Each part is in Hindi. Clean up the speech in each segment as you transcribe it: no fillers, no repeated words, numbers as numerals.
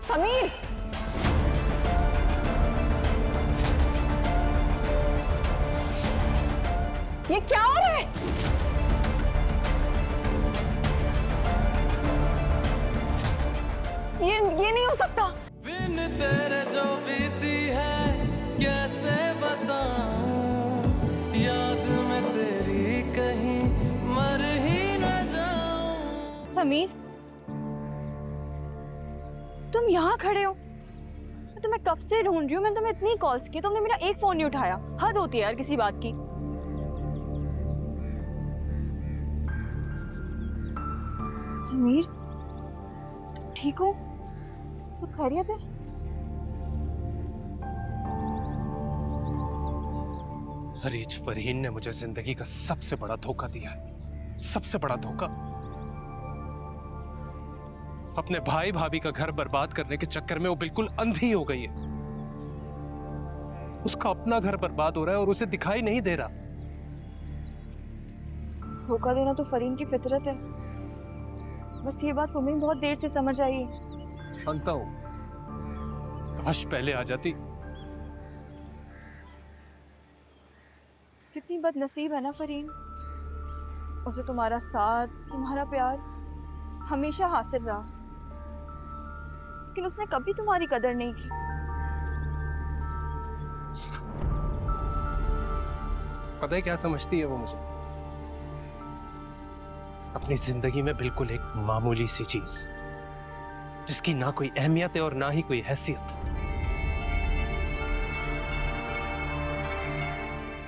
समीर, ये क्या हो रहा है? ये नहीं हो सकता। बिन तेरे जो बीती है कैसे बताऊं, याद में तेरी कहीं मर ही न जाऊं। समीर, तुम यहाँ खड़े हो? मैं तुम्हें कब से ढूंढ रही हूँ। मैंने तुम्हें इतनी कॉल्स की, तुमने मेरा एक फोन नहीं उठाया। हद होती है यार किसी बात की। समीर, तुम ठीक हो? सब खैरियत है? हरीज फरहीन ने मुझे जिंदगी का सबसे बड़ा धोखा दिया है, सबसे बड़ा धोखा। अपने भाई भाभी का घर बर्बाद करने के चक्कर में वो बिल्कुल अंधी हो गई है। उसका अपना घर बर्बाद हो रहा है और उसे दिखाई नहीं दे रहा। धोखा देना तो फरीन की फितरत है। बस ये बात तुम्हें बहुत देर से समझ आई है। जानता हूं, काश पहले आ जाती। कितनी बदनसीब है ना फरीन। उसे तुम्हारा साथ, तुम्हारा प्यार हमेशा हासिल रहा, लेकिन उसने कभी तुम्हारी कदर नहीं की। पता है क्या समझती है वो मुझे? अपनी जिंदगी में बिल्कुल एक मामूली सी चीज, जिसकी ना कोई अहमियत है और ना ही कोई हैसियत।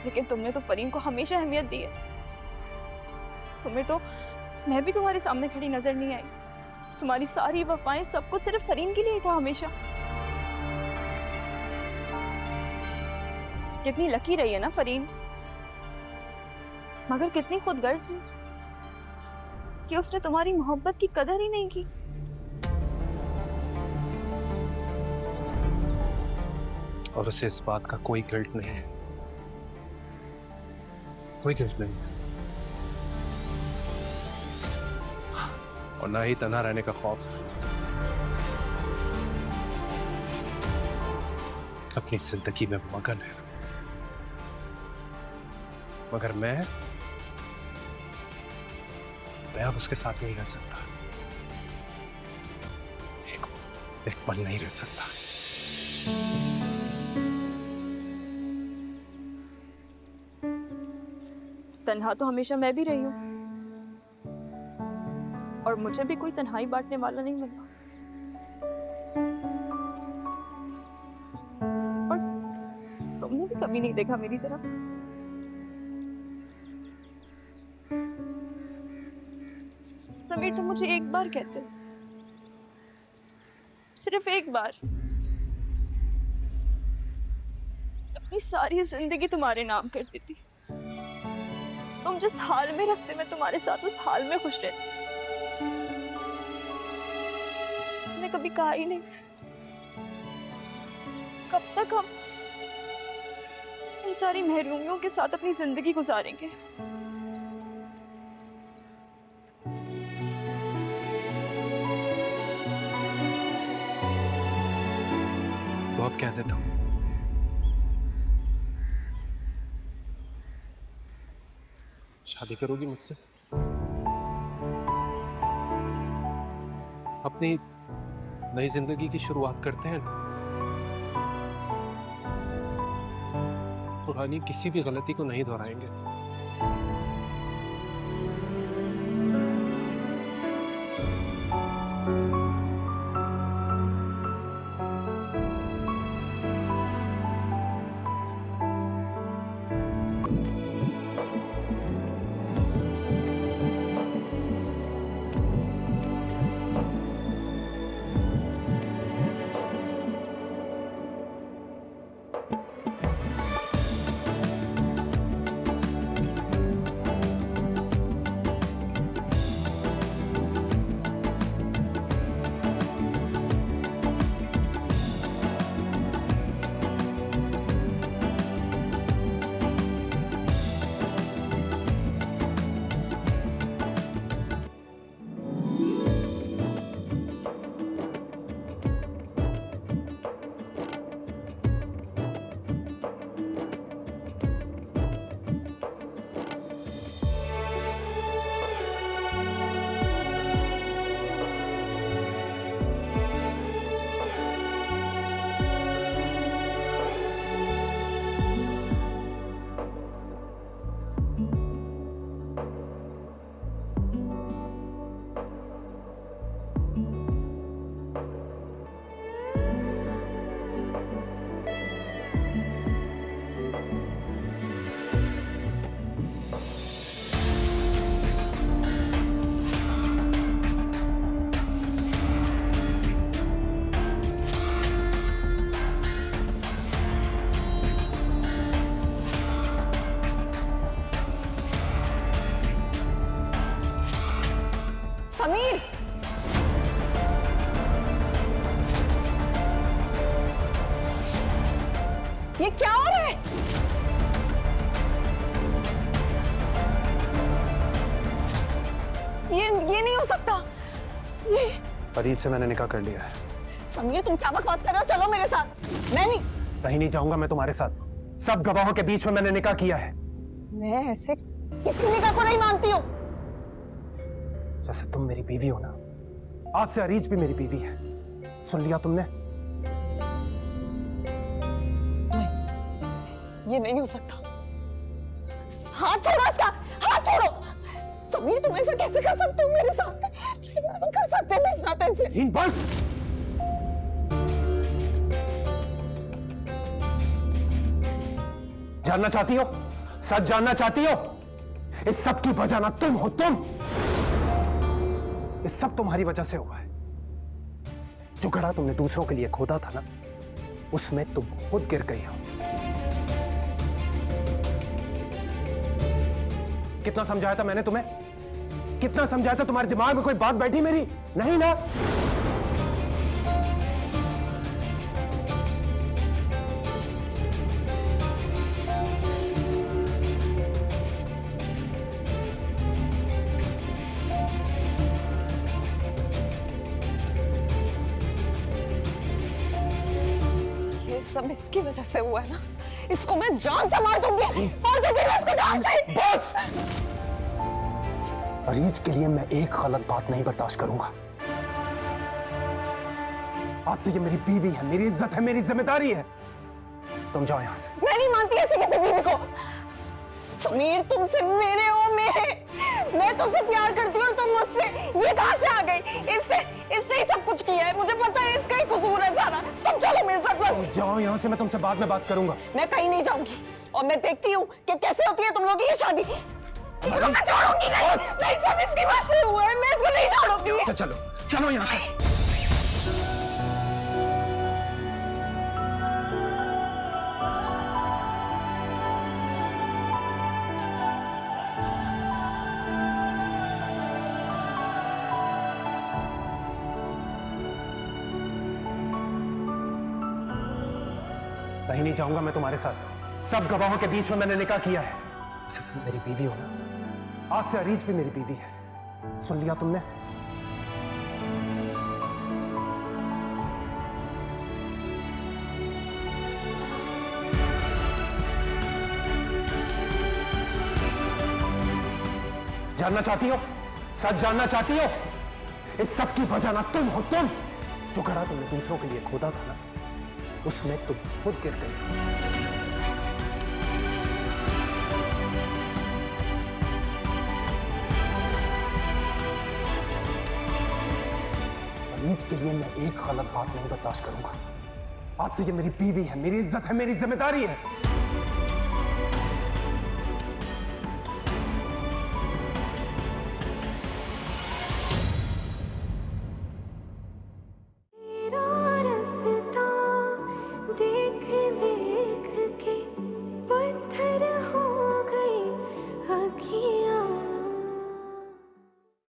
लेकिन तुमने तो फरीन को हमेशा अहमियत दी है। तुम्हें तो मैं भी तुम्हारे सामने खड़ी नजर नहीं आई। तुम्हारी सारी वफाएं, सब कुछ सिर्फ फरीन के लिए था हमेशा। कितनी लकी रही है ना फरीन, मगर कितनी खुदगर्ज भी कि उसने तुम्हारी मोहब्बत की कदर ही नहीं की। और उसे इस बात का कोई गिल्ट नहीं है, कोई गिल्ट नहीं है, और ना ही तन्हा रहने का खौफ। अपनी जिंदगी में मगन है, मगर मैं अब उसके साथ नहीं रह सकता। एक पल नहीं रह सकता। तन्हा तो हमेशा मैं भी रही हूं, और मुझे भी कोई तन्हाई बांटने वाला नहीं मिला। और तुमने भी कभी नहीं देखा मेरी तरफ। समीर, तुम मुझे एक बार कहते, सिर्फ एक बार, अपनी सारी जिंदगी तुम्हारे नाम कर देती। तुम जिस हाल में रखते, मैं तुम्हारे साथ उस हाल में खुश रहती। मैंने कभी कहा ही नहीं कब तक हम इन सारी महरूमियों के साथ अपनी जिंदगी गुजारेंगे। तो अब कह देता हूं, शादी करोगी मुझसे? अपनी नई जिंदगी की शुरुआत करते हैं ना। पुरानी किसी भी गलती को नहीं दोहराएंगे। ये क्या हो रहा है? ये नहीं हो सकता। ये फरीद से मैंने निकाह कर लिया है। समीर, तुम क्या बकवास कर रहे हो? चलो मेरे साथ। मैं नहीं। कहीं नहीं जाऊंगा मैं तुम्हारे साथ। सब गवाहों के बीच में मैंने निकाह किया है। मैं ऐसे किसी निकाह को नहीं मानती हूँ। जैसे तुम मेरी बीवी हो ना, आज से अरीज भी मेरी बीवी है। सुन लिया तुमने? ये नहीं हो सकता। हाथ छोड़ो इसका, हाथ छोड़ो। समीर, तुम ऐसा कैसे कर सकते हो मेरे साथ? नहीं कर सकते मेरे साथ ऐसे। बस। जानना चाहती हो? सच जानना चाहती हो? इस सब की वजह ना तुम हो, तुम। इस सब तुम्हारी वजह से हुआ है। जो घड़ा तुमने दूसरों के लिए खोदा था ना, उसमें तुम खुद गिर गई हो। कितना समझाया था मैंने तुम्हें? कितना समझाया था? तुम्हारे दिमाग में कोई बात बैठी मेरी? नहीं ना? ये सब इसकी वजह से हुआ है ना। इसको मैं जान से मार दूंगी, मार दूंगी मैं इसको जान से। बस। अरीज के लिए मैं एक गलत बात नहीं बर्दाश्त करूंगा। आज से ये मेरी बीवी है, मेरी इज्जत है, मेरी जिम्मेदारी है। तुम जाओ यहां से। मैं नहीं मानती ऐसे किसी बीवी को। समीर, तुम सिर्फ मेरे हो, मेरे। मैं तुमसे प्यार करती हूँ और तुम मुझसे। ये कहां से आ गई? इसने ही सब कुछ किया है। मुझे पता है इसका ही कसूर है सारा। तुम चलो मेरे साथ बस। जाओ यहां से, मैं तुमसे बाद में बात करूंगा। मैं कहीं नहीं जाऊंगी और मैं देखती हूँ कि कैसे होती है तुम लोगों की ये शादी। इसको मैं छोड़ूंगी नहीं। नहीं, सब इसकी वजह से हुआ है। मैं इसको नहीं छोड़ूंगी। चलो चलो यहां से। कहीं नहीं जाऊंगा मैं तुम्हारे साथ। सब गवाहों के बीच में मैंने निकाह किया है। सिर्फ तुम मेरी बीवी हो ना, आज से अरीज भी मेरी बीवी है। सुन लिया तुमने? जानना चाहती हो? सच जानना चाहती हो? इस सब की वजह ना तुम हो, तुम। जो घड़ा तुमने दूसरों के लिए खोदा था ना, उसमें तुम खुद गिर गई। अरीज के लिए मैं एक गलत बात नहीं बर्दाश्त करूंगा। आज से ये मेरी बीवी है, मेरी इज्जत है, मेरी जिम्मेदारी है।